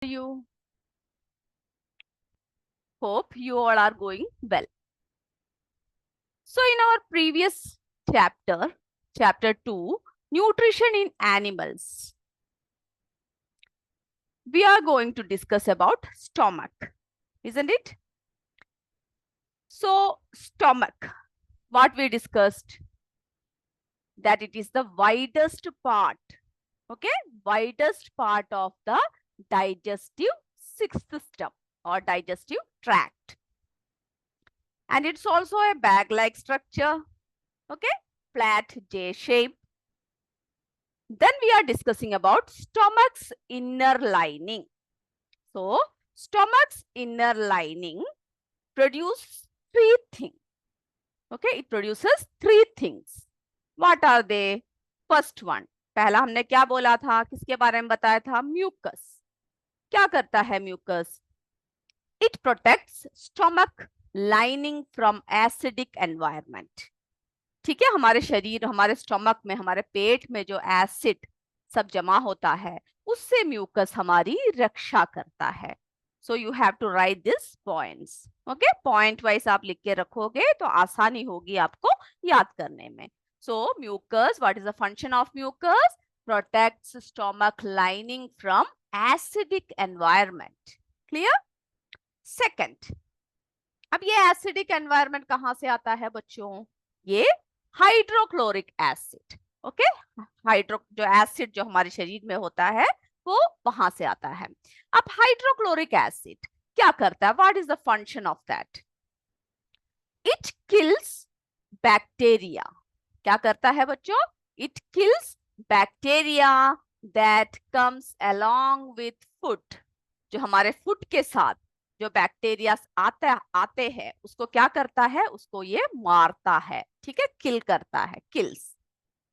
You hope you all are going well. So in our previous chapter 2, nutrition in animals, we are going to discuss about stomach, isn't it? So stomach, what we discussed, that it is the widest part, okay, widest part of the digestive system or digestive tract. And it's also a bag-like structure, okay, flat J shape. Then we are discussing about stomach's inner lining. So stomach's inner lining produces three things. Okay, it produces three things. What are they? First one, पहला हमने क्या बोला था, किसके बारे में बताया था? म्यूकस. क्या करता है mucus? It protects stomach lining from acidic environment. ठीक है, हमारे शरीर, हमारे स्टमक में, हमारे पेट में जो एसिड सब जमा होता है, उससे म्यूकस हमारी रक्षा करता है. So you have to write this points. Okay, point wise आप लिख के रखोगे तो आसानी होगी आपको याद करने में. So mucus, what is the function of mucus? Protects stomach lining from acidic environment. Clear? Second, अब ये एसिडिक एनवायरमेंट कहाँ से आता है बच्चों? ये हाइड्रोक्लोरिक एसिड. ओके, हाइड्रो जो एसिड जो हमारे शरीर में होता है वो वहां से आता है. अब हाइड्रोक्लोरिक एसिड क्या करता है? What is the function of that? It kills bacteria. क्या करता है बच्चों? It kills bacteria that comes along with food. जो हमारे फूड के साथ जो बैक्टीरिया आते हैं उसको क्या करता है? उसको ये मारता है. ठीक है, किल करता है, किल्स.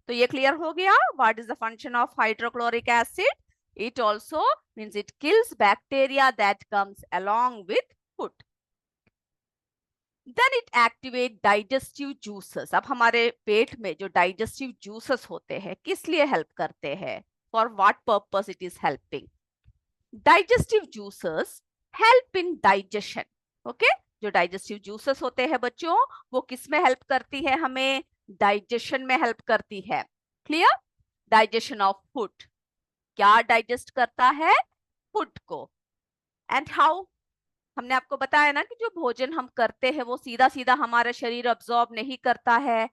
तो ये क्लियर हो गया. What is the function of hydrochloric acid? It also means it kills bacteria that comes along with food. Then it activate digestive juices. अब हमारे पेट में जो डाइजेस्टिव जूसेस होते हैं किस लिए हेल्प करते हैं? For what purpose it is helping? Digestive juices help in digestion. Okay, जो डाइजेस्टिव जूसेस होते हैं बच्चों वो किस में हेल्प करती है? हमें डाइजेशन में हेल्प करती है. क्लियर? Digestion of food. क्या डाइजेस्ट करता है? फूड को. And how? हमने आपको बताया ना कि जो भोजन हम करते हैं वो सीधा सीधा हमारा शरीर अब्सॉर्ब नहीं करता है.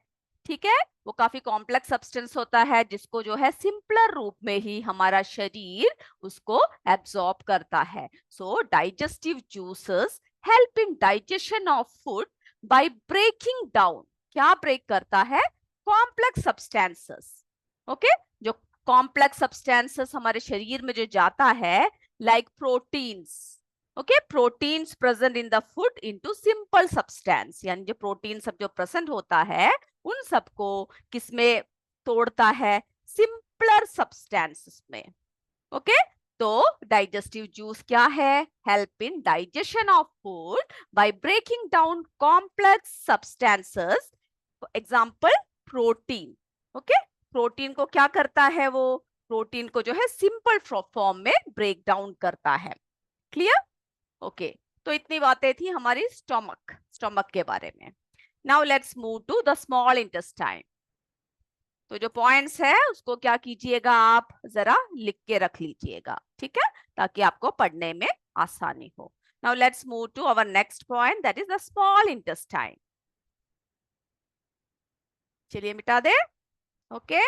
ठीक है, वो काफी कॉम्प्लेक्स सब्सटेंस होता है जिसको जो है सिंपलर रूप में ही हमारा शरीर उसको एब्सॉर्ब करता है. So digestive juices help in digestion of food by breaking down. क्या ब्रेक करता है? Complex substances. ओके, जो कॉम्प्लेक्स सब्सटेंसेस हमारे शरीर में जो जाता है, like proteins. Okay, proteins present in the food into simple substance. यानी जो प्रोटीन सब जो प्रेजेंट होता है उन सबको किसमें तोड़ता है? सिंपलर सब्सटेंसेस में. ओके, तो डाइजेस्टिव जूस क्या है? Help in digestion of food by breaking down complex substances. Example protein. Okay, protein को क्या करता है? वो प्रोटीन को जो है सिंपल फॉर्म में ब्रेक डाउन करता है. क्लियर? ओके, तो इतनी बातें थी हमारी स्टमक के बारे में. Now let's move to the small intestine. तो जो पॉइंट्स है उसको क्या कीजिएगा? आप जरा लिख के रख लीजिएगा. ठीक है, ताकि आपको पढ़ने में आसानी हो. Now let's move to our next point, that is the small intestine. चलिए मिटा दे. ओके,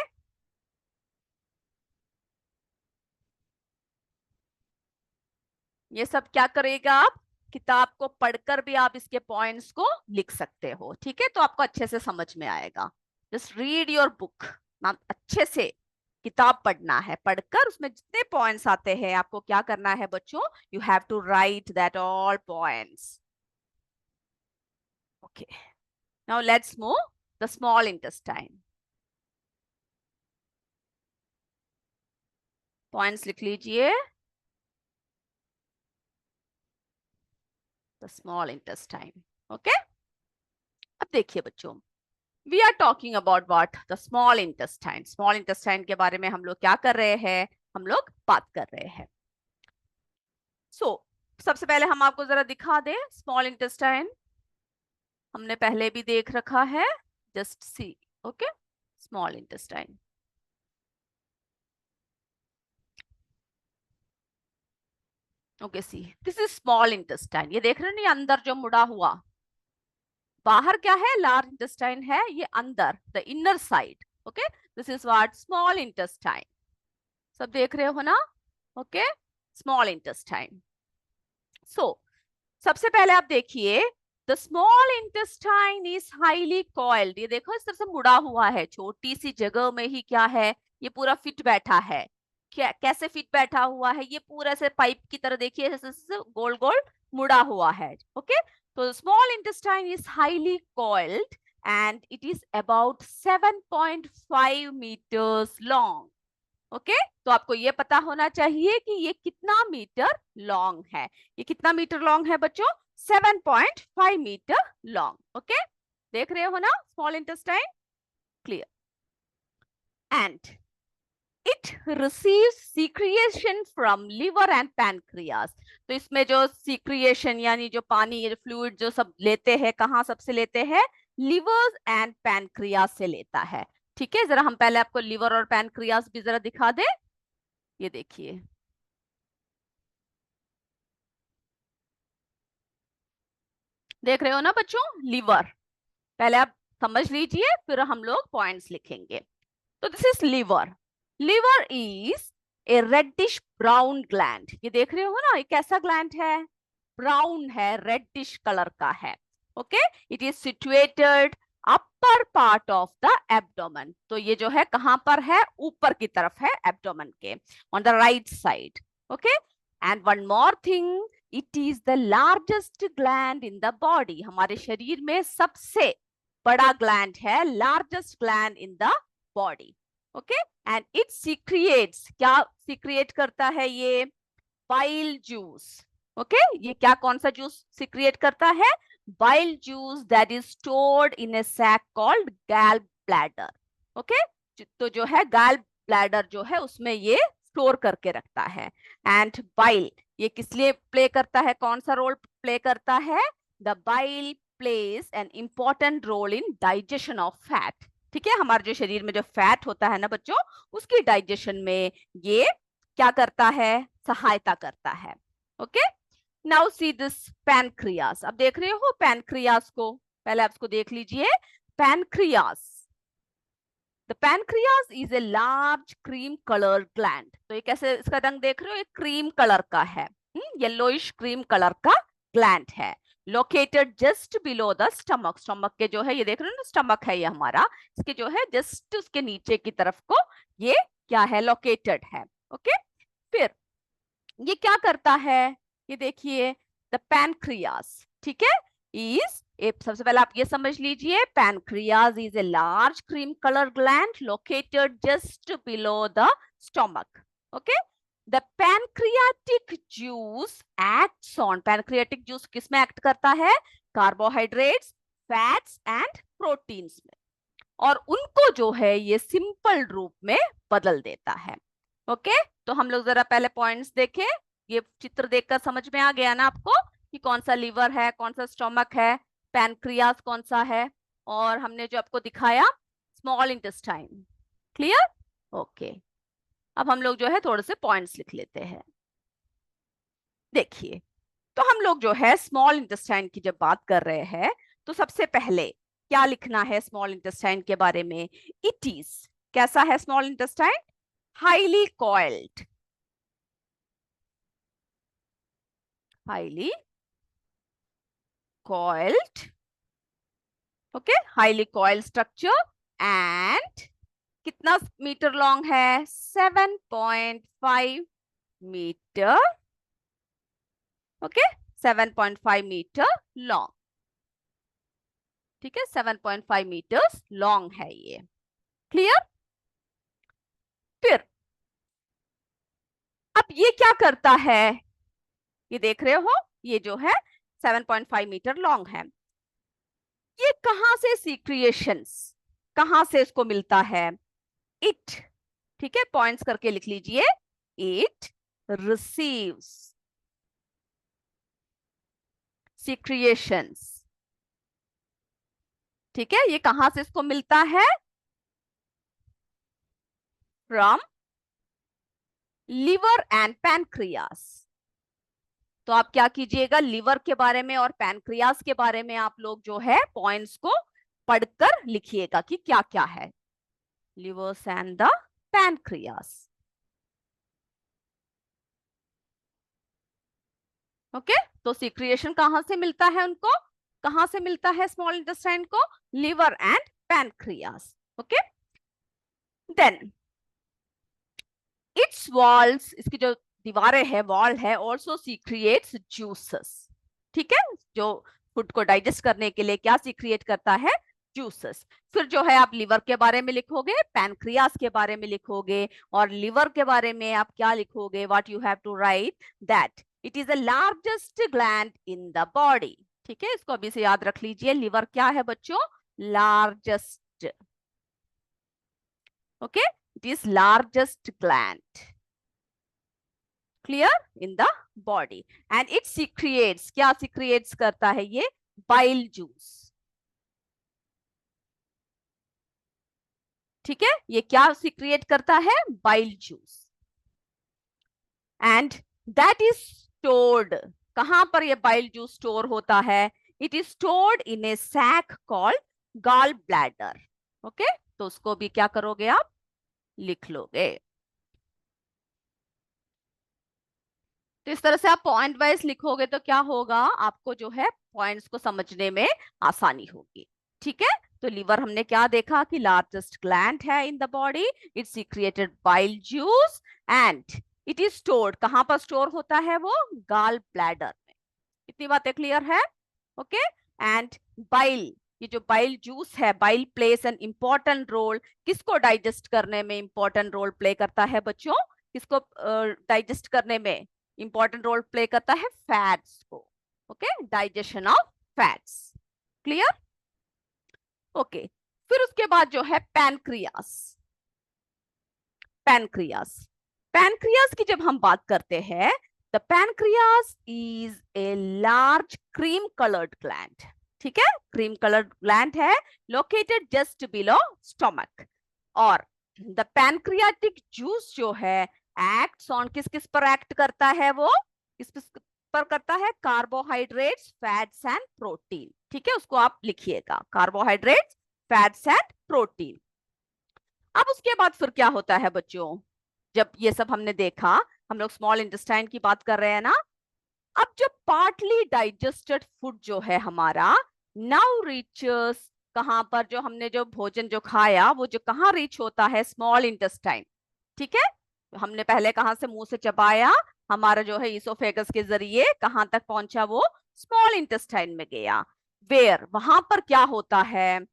ये सब क्या करेगा? आप किताब को पढ़कर भी आप इसके पॉइंट्स को लिख सकते हो. ठीक है, तो आपको अच्छे से समझ में आएगा. Just read your book. अच्छे से किताब पढ़ना है. पढ़कर उसमें जितने पॉइंट्स आते हैं आपको क्या करना है बच्चों? You have to write that all points. Okay, now let's move the small intestine. Points लिख लीजिए. The small intestine. ओके, अब देखिए बच्चों, we are talking about what? The small intestine. Small intestine के बारे में हम लोग क्या कर रहे हैं? हम लोग बात कर रहे हैं. सबसे पहले हम आपको जरा दिखा दें स्मॉल इंटेस्टाइन, हमने पहले भी देख रखा है, just see. Okay, small intestine. Okay, see this is small intestine. ये देख रहे हैं ना, अंदर जो मुड़ा हुआ, बाहर क्या है, लार्ज इंटेस्टाइन है, ये अंदर the inner side. Okay, this is what small intestine. सब देख रहे हो ना? Okay, small intestine. सो सबसे पहले आप देखिए, the small intestine is highly coiled. ये देखो इस तरह से मुड़ा हुआ है, छोटी सी जगह में ही क्या है, ये पूरा फिट बैठा है। क्या कैसे फिट बैठा हुआ है, ये पूरा से पाइप की तरह देखिए, जैसे गोल गोल मुड़ा हुआ है। ओके, तो small intestine is highly coiled and it is about 7.5 metres long. Okay, तो आपको ये पता होना चाहिए कि ये कितना मीटर लॉन्ग है। ये कितना मीटर लॉन्ग है बच्चों? 7.5 मीटर लॉन्ग। ओके, देख रहे हो ना small intestine? Clear. And it receives secretion from liver and pancreas. तो इसमें जो सीक्रिएशन यानी जो पानी, ये फ्लूइड जो सब लेते हैं, कहाँ सबसे लेते हैं? लिवर एंड पैनक्रियास से लेता है। ठीक है, जरा हम पहले आपको लिवर और पैनक्रियास भी जरा दिखा दे। ये देखिए, देख रहे हो ना बच्चों, लीवर। पहले आप समझ लीजिए, फिर हम लोग पॉइंट्स लिखेंगे। तो this is liver. Liver is a reddish brown gland. ये देख रहे हो ना, ये कैसा ग्लैंड है? ब्राउन है, रेडिश कलर का है। Okay, it is situated upper part of the abdomen. तो ये जो है कहां पर है? ऊपर की तरफ है एब्डोमेन के, on the right side. Okay, and one more thing, it is the largest gland in the body. हमारे शरीर में सबसे बड़ा ग्लैंड है, largest gland in the body. Okay, and it secretes, क्या सीक्रिएट करता है ये? Bile juice. ओके, ये क्या, कौन सा जूस सीक्रिएट करता है? Bile juice that is stored in a sac called gall bladder. Okay, तो जो है गैल ब्लैडर जो है उसमें ये स्टोर करके रखता है। एंड बाइल ये किस लिए प्ले करता है, कौन सा रोल प्ले करता है? The bile plays an important role in digestion of fat. ठीक है, हमारे जो शरीर में जो फैट होता है ना बच्चों, उसकी डाइजेशन में ये क्या करता है? सहायता करता है। Okay, now see this pancreas. अब देख रहे हो पैनक्रियास को, पहले आप इसको देख लीजिए। Pancreas, the pancreas is a large cream colour gland. तो ये कैसे, इसका रंग देख रहे हो, ये क्रीम कलर का है, येलोइश क्रीम कलर का ग्लैंड है। Located just below the stomach. Stomach के जो है, ये देख रहे हो ना, स्टमक है ये हमारा, इसके जो है जस्ट उसके नीचे की तरफ को ये क्या है? लोकेटेड है। ओके, फिर ये क्या करता है? ये देखिए, द पैनक्रियास, ठीक है, इज सबसे पहले आप ये समझ लीजिए, pancreas is a large cream colour gland located just below the stomach. Okay, the pancreatic juice acts on, pancreatic juice किसमें एक्ट करता है? कार्बोहाइड्रेट्स, फैट्स एंड प्रोटीन्स में, और उनको जो है ये सिंपल रूप में बदल देता है। ओके, तो हम लोग जरा पहले पॉइंट्स देखें। ये चित्र देखकर समझ में आ गया ना आपको कि कौन सा लीवर है, कौन सा स्टोमक है, पैनक्रियास कौन सा है, और हमने जो आपको दिखाया स्मॉल इंटेस्टाइन। क्लियर? ओके, अब हम लोग जो है थोड़े से पॉइंट्स लिख लेते हैं। देखिए, तो हम लोग जो है स्मॉल इंटेस्टाइन की जब बात कर रहे हैं, तो सबसे पहले क्या लिखना है स्मॉल इंटेस्टाइन के बारे में? इट इज, कैसा है small intestine? Highly coiled, highly coiled, okay, highly coiled structure, and कितना मीटर लॉन्ग है? 7.5 मीटर। Okay, 7.5 metre long. ठीक है, 7.5 मीटर्स लॉन्ग है ये। क्लियर? फिर अब ये क्या करता है? ये देख रहे हो, ये जो है 7.5 मीटर लॉन्ग है, ये कहां से सीक्रिएशंस, कहां से इसको मिलता है? इट, ठीक है, पॉइंट्स करके लिख लीजिए। It receives, secretions. ठीक है, ये कहां से इसको मिलता है? From liver and pancreas. तो आप क्या कीजिएगा, लिवर के बारे में और पैनक्रियास के बारे में आप लोग जो है पॉइंट्स को पढ़कर लिखिएगा कि क्या क्या है। Livers and the pancreas. Okay, तो सिक्रिएशन कहां से मिलता है उनको? कहां से मिलता है स्मॉल इंटेस्टाइन को? Liver and pancreas. Okay, then its walls, इसकी जो दीवारें है, वॉल है, ऑल्सो सीक्रिएट्स जूसेस। ठीक है, जो फूड को डाइजेस्ट करने के लिए क्या सीक्रिएट करता है? जूसेस। फिर जो है आप लिवर के बारे में लिखोगे, पैनक्रियास के बारे में लिखोगे, और लिवर के बारे में आप क्या लिखोगे? What you have to write that it is the largest gland in the body. ठीक है, इसको अभी से याद रख लीजिए, लिवर क्या है बच्चों? Largest. Okay, it is largest gland, clear, in the body. And it secretes, क्या सीक्रिएट्स करता है ये? Bile juice. ठीक है, ये क्या सीक्रिएट करता है? Bile juice. And that is stored, कहां पर ये बाइल जूस स्टोर होता है? It is stored in a sac called gall bladder. Okay, तो उसको भी क्या करोगे आप? लिख लोगे। तो इस तरह से आप पॉइंट वाइज लिखोगे तो क्या होगा, आपको जो है पॉइंट्स को समझने में आसानी होगी। ठीक है, तो लीवर हमने क्या देखा कि लार्जेस्ट ग्लैंड है इन the body, it secreted bile juice, and it is stored, कहां पर स्टोर होता है वो? गॉल ब्लैडर में। इतनी बातें क्लियर है? ओके, एंड बाइल, ये जो बाइल जूस है, bile plays an important role, किसको डाइजेस्ट करने में इंपॉर्टेंट रोल प्ले करता है बच्चों? किसको डाइजेस्ट करने में इंपॉर्टेंट रोल प्ले करता है? फैट्स को। Okay, digestion of fats, clear? Okay, फिर उसके बाद जो है पैनक्रियास। पैनक्रियास, पैनक्रियास की जब हम बात करते हैं, the pancreas is a large cream coloured gland. ठीक है, क्रीम कलर्ड ग्लैंड है, लोकेटेड जस्ट बिलो स्टमक। और द पैनक्रियाटिक जूस जो है एक्ट्स ऑन, किस किस पर एक्ट करता है वो? किस किस पर करता है? Carbohydrates, fats and protein. ठीक है, उसको आप लिखिएगा, कार्बोहाइड्रेट्स, फैट्स एंड प्रोटीन। अब उसके बाद फिर क्या होता है बच्चों? जब ये सब हमने देखा, हम लोग स्मॉल इंटेस्टाइन की बात कर रहे हैं ना, अब जब पार्टली डाइजेस्टेड फूड जो है हमारा नाउ रीचेस, कहां पर? जो हमने जो भोजन जो खाया वो जो कहां रीच होता है? Small intestine. ठीक है, हमने पहले कहां से? मुंह से चबाया, हमारा जो है इसोफेगस के जरिए कहां तक पहुंचा वो? स्मॉल इंटेस्टाइन में गया। वेयर, वहां पर क्या होता है?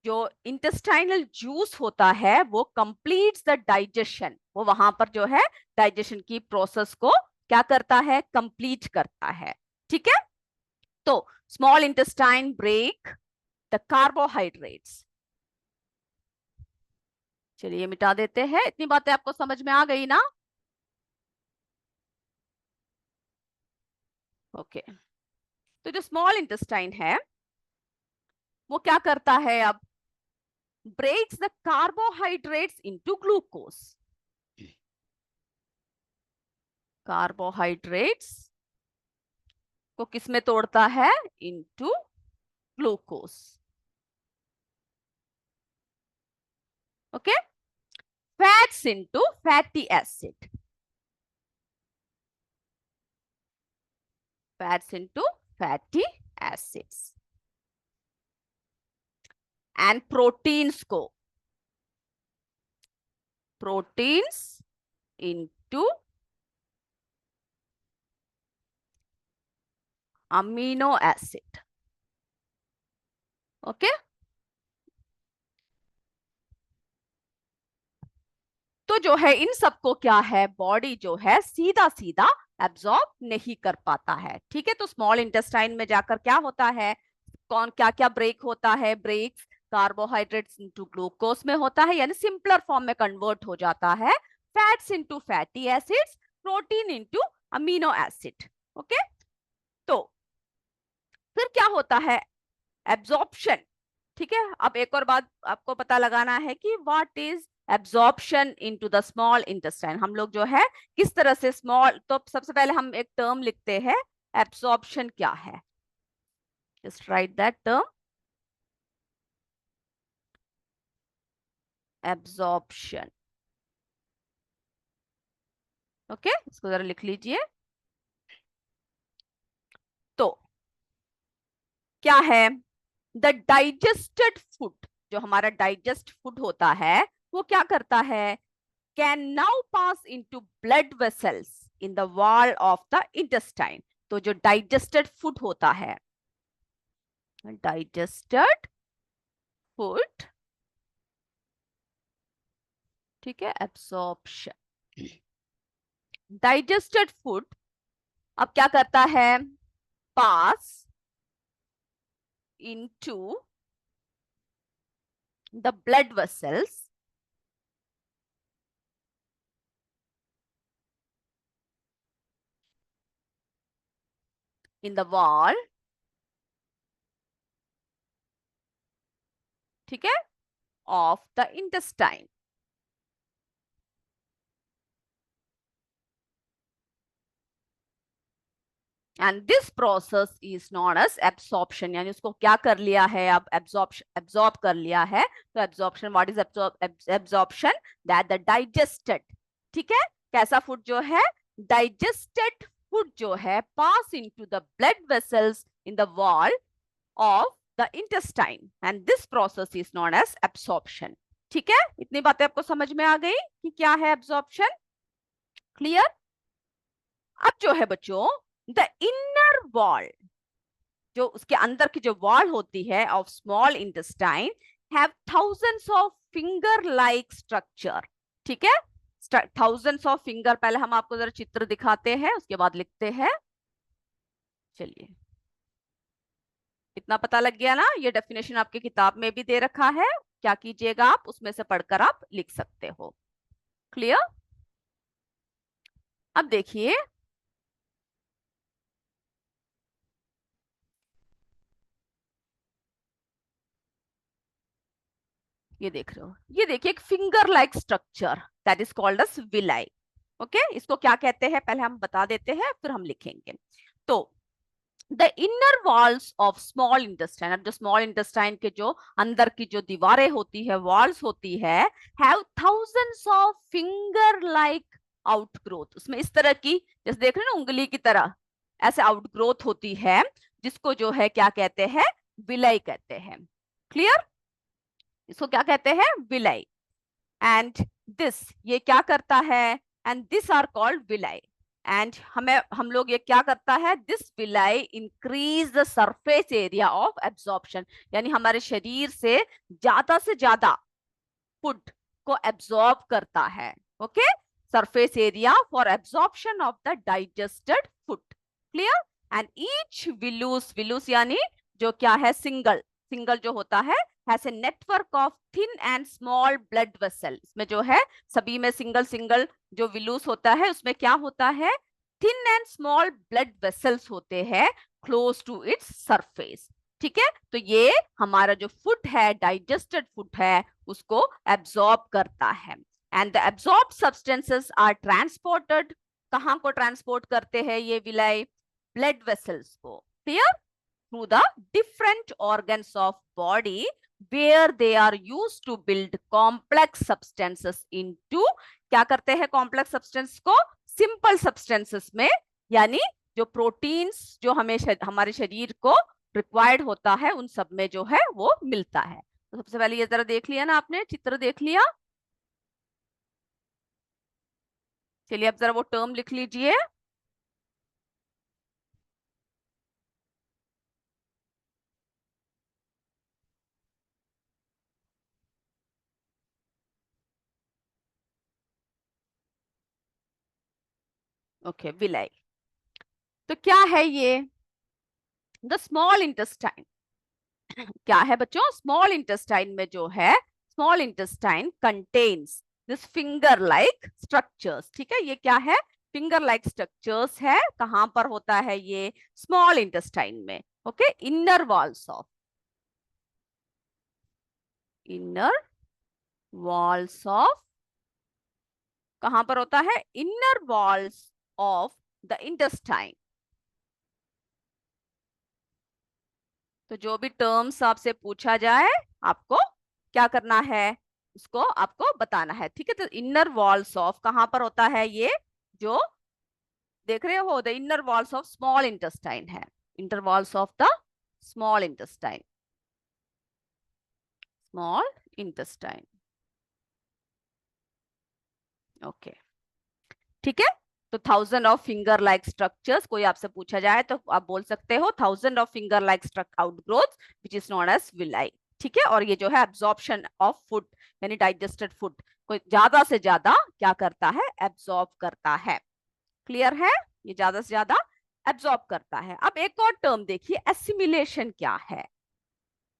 जो इंटेस्टाइनल जूस होता है वो कंप्लीट्स द डाइजेशन, वो वहां पर जो है डाइजेशन की प्रोसेस को क्या करता है? कंप्लीट करता है। ठीक है, तो small intestine break the carbohydrates. चलिए मिटा देते हैं, इतनी बातें आपको समझ में आ गई ना? ओके, तो जो स्मॉल इंटेस्टाइन है वो क्या करता है? अब breaks the carbohydrates into glucose. Carbohydrates को किस में तोड़ता है? Into glucose. Okay, fats into fatty acid. Fats into fatty acids. And proteins को, proteins into amino acid. Okay, तो जो है इन सबको क्या है? बॉडी जो है सीधा सीधा एब्जॉर्ब नहीं कर पाता है। ठीक है, तो स्मॉल इंटेस्टाइन में जाकर क्या होता है? कौन क्या क्या ब्रेक होता है? ब्रेक्स कार्बोहाइड्रेट्स इनटू ग्लूकोज में होता है, यानी सिंपलर फॉर्म में कन्वर्ट हो जाता है। Fats into fatty acids, protein into amino acid. Okay, तो फिर क्या होता है, एब्जॉर्प्शन। ठीक है, अब एक और बात आपको पता लगाना है कि what is absorption into the small intestine. हम लोग जो है किस तरह से स्मॉल, तो सबसे पहले हम एक टर्म लिखते हैं, एब्जॉर्प्शन क्या है, just right that term, absorption. Okay, इसको जरा लिख लीजिए। तो क्या है, द डाइजेस्टेड फूड, जो हमारा डाइजेस्ट फूड होता है वो क्या करता है, can now pass into blood vessels in the wall of the intestine. तो जो डाइजेस्टेड फूड होता है, डाइजेस्टेड फूड, ठीक है, एब्सॉर्प्शन, डाइजेस्टेड फूड अब क्या करता है, pass into the blood vessels in the wall, ठीक है, of the intestine. And this process is known as absorption, यानी उसको क्या कर लिया है, अब एब्सॉर्ब कर लिया है। तो absorption, what is absorption, that the digested, ठीक है, कैसा फूड जो है, डाइजेस्टेड फूड जो है pass into the blood vessels in the wall of the intestine, and this process is known as absorption. ठीक है, इतनी बातें आपको समझ में आ गई कि क्या है एब्सॉर्प्शन, क्लियर। अब जो है बच्चों, द इनर वॉल, जो उसके अंदर की जो वॉल होती है of small intestine, have thousands of finger like structure. ठीक है, थाउजेंड्स ऑफ फिंगर, पहले हम आपको जरा चित्र दिखाते हैं उसके बाद लिखते हैं। चलिए, इतना पता लग गया ना, ये डेफिनेशन आपके किताब में भी दे रखा है, क्या कीजिएगा आप उसमें से पढ़कर आप लिख सकते हो, क्लियर। अब देखिए, ये देख रहे हो, ये देखिए एक finger like structure that is called as villi. Okay, इसको क्या कहते हैं पहले हम बता देते हैं, फिर हम लिखेंगे। तो the inner walls of small intestine, अब जो स्मॉल इंटेस्टाइन के जो अंदर की जो दीवारें होती है, वॉल्स होती है, have thousands of finger like outgrowth. उसमें इस तरह की, जैसे देख रहे हैं ना उंगली की तरह, ऐसे आउटग्रोथ होती है, जिसको जो है क्या कहते हैं, विलाई कहते हैं, क्लियर। इसको क्या कहते हैं, विलाई। एंड दिस, ये क्या करता है, and this are called villi. And हम लोग ये क्या करता है, this villi increase the surface area of absorption, यानी हमारे शरीर से ज्यादा फूड को एब्जॉर्ब करता है। Okay, surface area for absorption of the digested food, clear. And each villus, villus यानी जो क्या है, सिंगल, सिंगल जो होता है, has a network of thin and small blood vessel. इसमें जो है सभी में सिंगल सिंगल जो विलूस होता है उसमें क्या होता है, thin and small blood vessels होते हैं क्लोज टू इट्स सरफेस। ठीक है, तो ये हमारा जो फूड है, डाइजेस्टेड फूड है, उसको एब्जॉर्ब करता है। And the absorbed substances are transported, कहाँ को ट्रांसपोर्ट करते हैं ये विलाई, ब्लड वेसल्स को, clear, through the different organs of body where they are used to build complex substances into, क्या करते हैं complex substance को simple substances में, यानी जो प्रोटीन्स जो हमें हमारे शरीर को रिक्वायर्ड होता है उन सब में जो है वो मिलता है। तो सबसे पहले ये जरा देख लिया ना आपने, चित्र देख लिया। चलिए अब जरा वो टर्म लिख लीजिए। Okay, villi. तो क्या है ये, द स्मॉल इंटेस्टाइन, क्या है बच्चों, स्मॉल इंटेस्टाइन में जो है, small intestine contains this finger like structures. ठीक है, ये क्या है, फिंगर लाइक स्ट्रक्चर्स है, कहां पर होता है ये, स्मॉल इंटेस्टाइन में। ओके, इनर वॉल्स ऑफ कहां पर होता है? Inner walls of the intestine. तो जो भी टर्म्स आपसे पूछा जाए आपको क्या करना है, उसको आपको बताना है। ठीक है, तो इनर वॉल्स ऑफ कहां पर होता है? ये जो देख रहे हो, the inner walls of small intestine है, inter walls of the small intestine, small intestine. Okay, ठीक है। तो 1000 ऑफ फिंगर लाइक स्ट्रक्चर्स, कोई आपसे पूछा जाए तो आप बोल सकते हो 1000 of finger like outgrowth which is known as villi. ठीक है, और ये जो है एब्जॉर्प्शन ऑफ फूड यानी डाइजेस्टेड फूड, कोई ज्यादा से ज्यादा क्या करता है? एब्जॉर्ब करता है। क्लियर है? ये ज्यादा से ज्यादा एब्जॉर्ब करता है। अब एक और टर्म देखिए, एसिमिलेशन क्या है?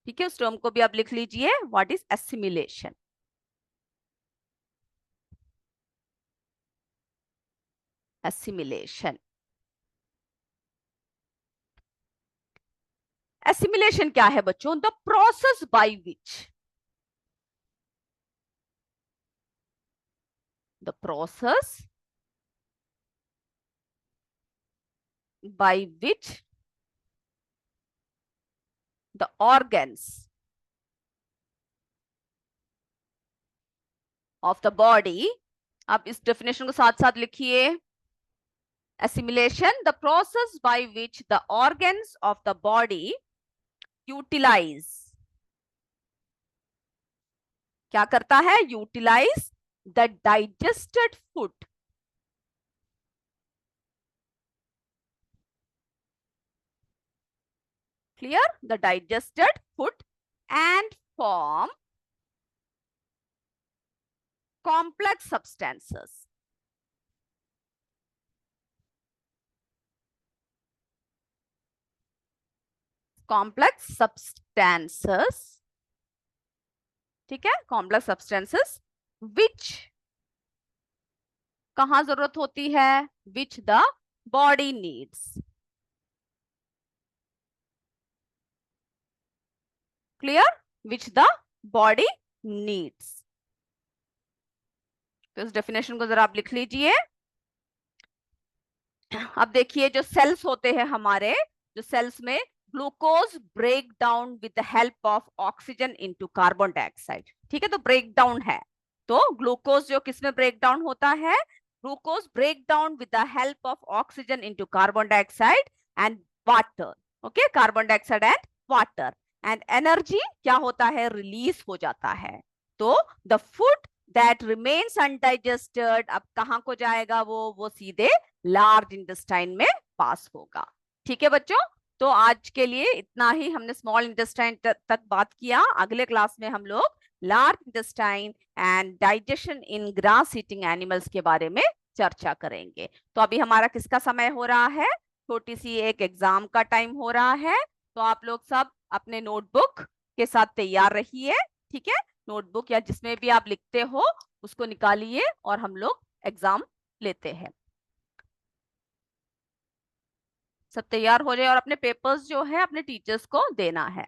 ठीक है, उस टर्म को भी आप लिख लीजिए, what is assimilation? Assimilation, assimilation क्या है बच्चों? The process by which, the process by which the organs of the body, आप इस डेफिनेशन को साथ साथ लिखिए। assimilation, the process by which the organs of the body utilize, क्या करता है? utilize the digested food, clear, the digested food and form complex substances, complex substances, ठीक है, complex substances which कहां जरूरत होती है? Which the body needs. Clear? Which the body needs. तो इस डेफिनेशन को जरा आप लिख लीजिए। अब देखिए, जो सेल्स होते हैं हमारे, जो सेल्स में glucose break down with the help of oxygen into carbon dioxide. ठीक है, तो ब्रेक डाउन है, तो ग्लूकोज जो किसमें ब्रेक डाउन होता है? Glucose break down with the help of oxygen into carbon dioxide and water. Okay, carbon dioxide and water, and energy क्या होता है? रिलीज हो जाता है। तो the food that remains undigested अब कहां को जाएगा? वो सीधे लार्ज इंटेस्टाइन में पास होगा। ठीक है बच्चों, तो आज के लिए इतना ही, हमने स्मॉल इंटेस्टाइन तक बात किया। अगले क्लास में हम लोग large intestine and digestion in grass eating animals के बारे में चर्चा करेंगे। तो अभी हमारा किसका समय हो रहा है? छोटी सी एक एग्जाम का टाइम हो रहा है, तो आप लोग सब अपने नोटबुक के साथ तैयार रहिए। ठीक है, नोटबुक या जिसमें भी आप लिखते हो उसको निकालिए और हम लोग एग्जाम लेते हैं। सब तैयार हो जाए और अपने पेपर्स जो है अपने टीचर्स को देना है।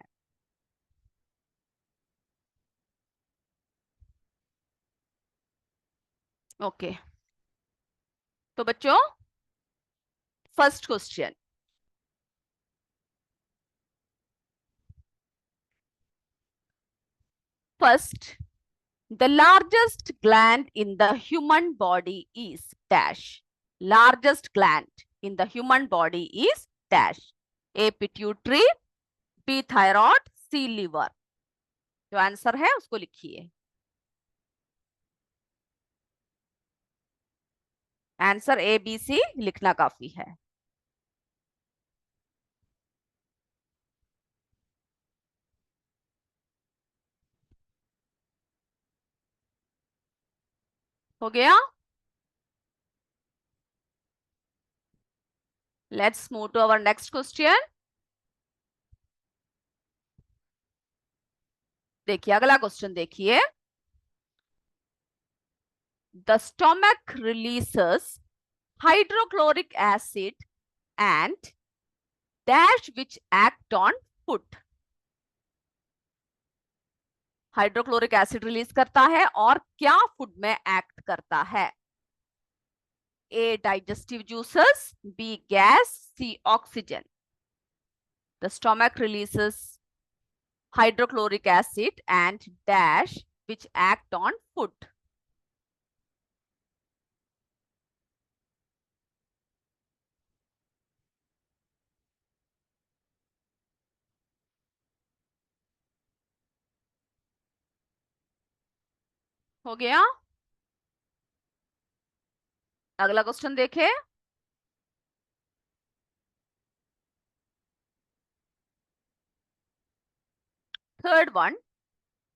ओके, तो बच्चों first question, first, the largest gland in the human body is dash, largest gland in the human body is dash, a pituitary, b thyroid, c liver। जो आंसर है उसको लिखिए। आंसर ए बी सी लिखना काफी है। हो गया? Let's move to our next question. देखिए अगला क्वेश्चन देखिए, the stomach releases hydrochloric acid and dash which act on food. Hydrochloric acid release करता है और क्या फूड में एक्ट करता है? A. Digestive juices. B. Gas. C. Oxygen. The stomach releases hydrochloric acid and dash which act on food. हो गया? अगला क्वेश्चन देखे. Third one,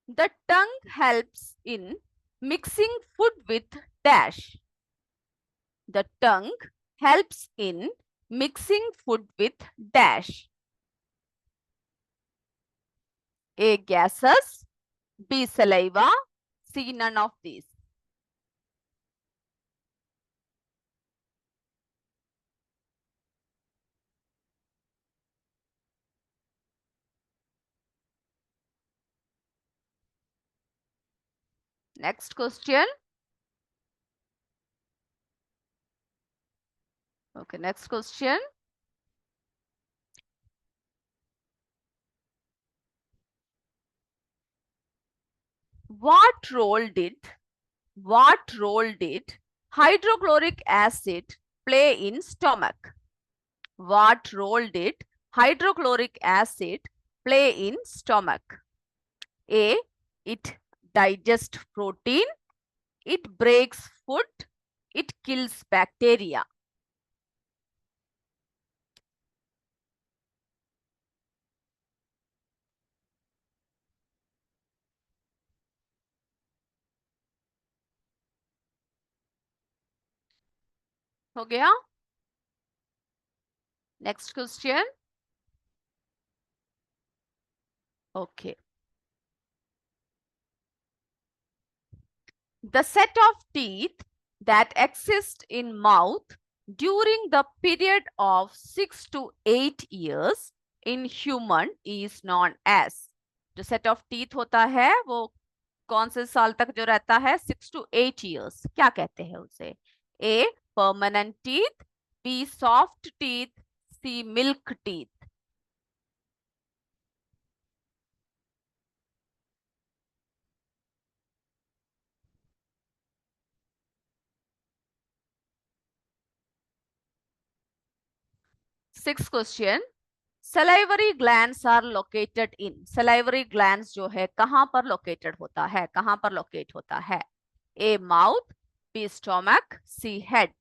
the tongue helps in mixing food with dash. The tongue helps in mixing food with dash. A. Gases. B. Saliva. C. None of these. Next question. Okay, next question. What role did hydrochloric acid play in stomach? What role did hydrochloric acid play in stomach? A. It digests protein. It breaks food. It kills bacteria. हो गया? Next question. Okay. The set of teeth that exist in mouth during the period of 6 to 8 years in human is known as. जो set of teeth होता है वो कौन से साल तक जो रहता है? 6 to 8 years. क्या कहते हैं उसे? A. Permanent teeth. B. Soft teeth. C. Milk teeth. Sixth question. Salivary glands are located in. Salivary glands जो है कहां पर located होता है? कहां पर locate होता है? A. Mouth. B. Stomach. C. Head.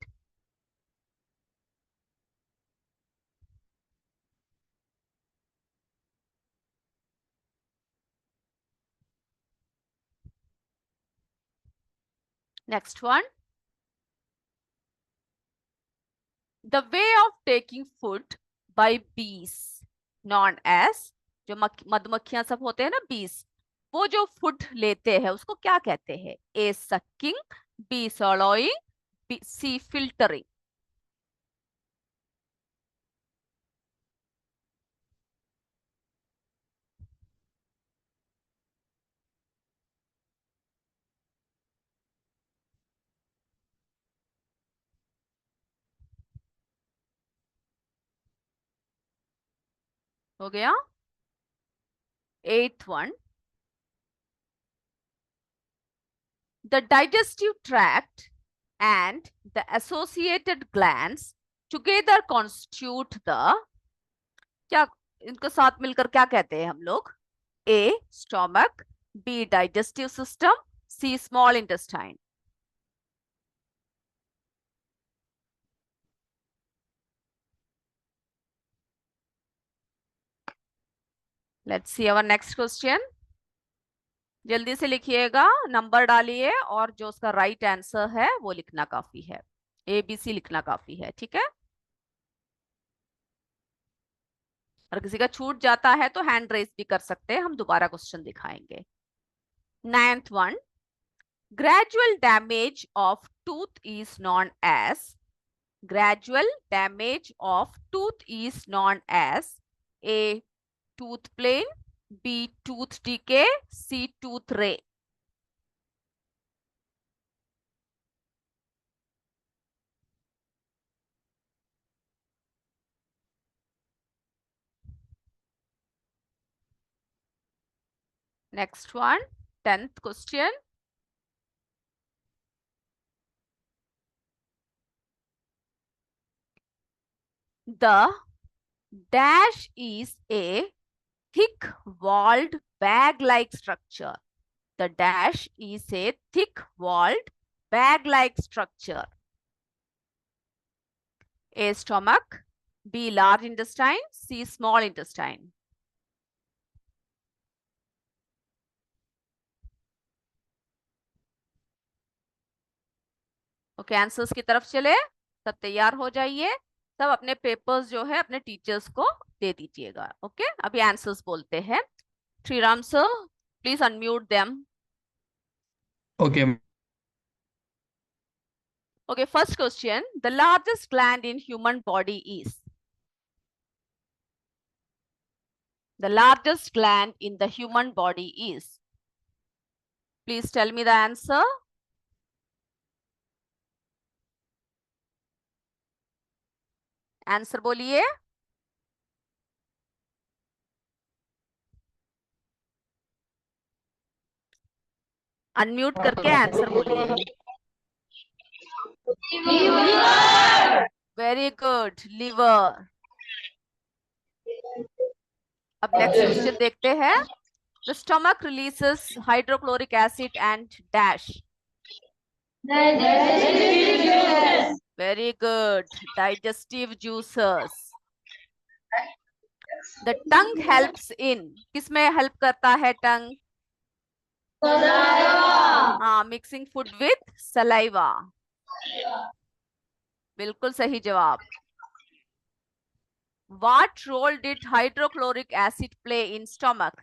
Next one. The way of taking food by bees known as. जो मधुमक्खियां सब होते हैं ना, bees, वो जो फूड लेते हैं उसको क्या कहते हैं? A. Sucking. B. Swallowing. B. C. Filtering. हो गया? Eighth one. The digestive tract and the associated glands together constitute the. क्या इनको साथ मिलकर क्या कहते हैं हम लोग? A. Stomach. B. Digestive system. C. Small intestine. Let's see our next question. जल्दी से लिखिएगा, नंबर डालिए और जो उसका राइट आंसर है वो लिखना काफी है. ABC लिखना काफी है. ठीक है? अगर किसी का छूट जाता है तो हैंड रेस भी कर सकते हैं, हम दोबारा क्वेश्चन दिखाएंगे. Ninth one. Gradual damage of tooth is known as. Gradual damage of tooth is known as A. Tooth plain, B. Tooth decay, C. Tooth ray. Next one, 10th question. The dash is a thick-walled bag-like structure. The dash is a thick-walled bag-like structure. A. Stomach, B. Large intestine, C. Small intestine. Okay, answers की तरफ चले, सब तैयार हो जाइए, सब अपने papers जो है अपने टीचर्स को दे दीजिएगा. ओके, अभी आंसर्स बोलते हैं. Shriram sir, please unmute them. Okay. Okay, first question. The largest gland in human body is? The largest gland in the human body is? Please tell me the answer. Answer बोलिए. Unmute करके answer बोलिए. Very good, liver. अब next question देखते हैं. The stomach releases hydrochloric acid and dash. Very good, digestive juices. The tongue helps in. किसमें help करता है tongue? हाँ, mixing food with saliva. बिल्कुल सही जवाब. What role did hydrochloric acid play in stomach?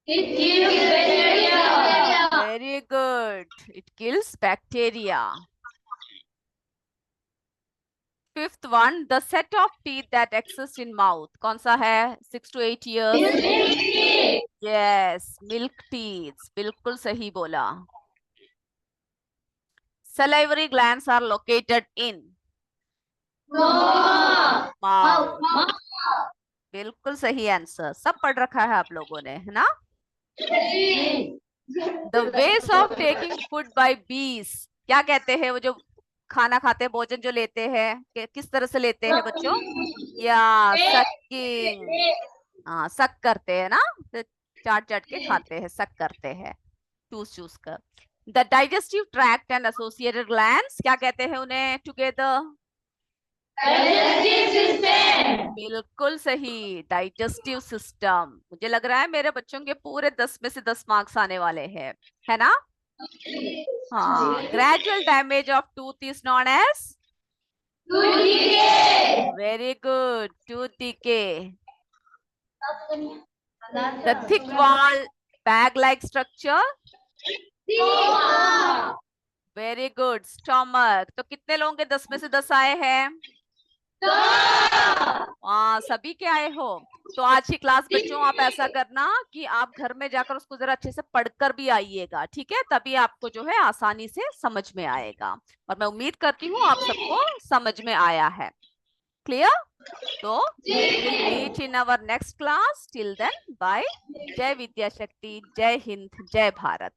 It kills bacteria. Very good. It kills bacteria. Fifth one, the set of teeth that exist in mouth. कौन सा है? 6 to 8 years. Milk teeth. Yes, milk teeth. बिल्कुल सही बोला. Salivary glands are located in mouth. बिल्कुल सही answer. सब पढ़ रखा है आप लोगों ने, है ना? The ways of taking food by bees. क्या कहते हैं वो जो खाना खाते हैं, भोजन जो लेते हैं, किस तरह से लेते हैं बच्चों? या सकिंग. हाँ, सक करते हैं ना, चाट चाट के खाते हैं, सक करते हैं, चूस चूस कर. The digestive tract and associated glands, क्या कहते हैं उन्हें together? Digestive system. बिल्कुल सही, डाइजेस्टिव सिस्टम. मुझे लग रहा है मेरे बच्चों के पूरे 10 में से 10 मार्क्स आने वाले हैं, है ना? हाँ. Gradual damage of tooth is known as? Tooth decay. Very good, tooth decay. The thick wall bag-like structure? Very good, stomach. तो कितने लोगों के 10 में से 10 आए हैं? हाँ, सभी के आए हो. तो आज की क्लास बच्चों आप ऐसा करना कि आप घर में जाकर उसको जरा अच्छे से पढ़कर भी आइएगा, ठीक है? तभी आपको जो है आसानी से समझ में आएगा. और मैं उम्मीद करती हूँ आप सबको समझ में आया है. क्लियर? तो we'll meet in our next class. Till then, bye. जय विद्या शक्ति, जय हिंद, जय भारत.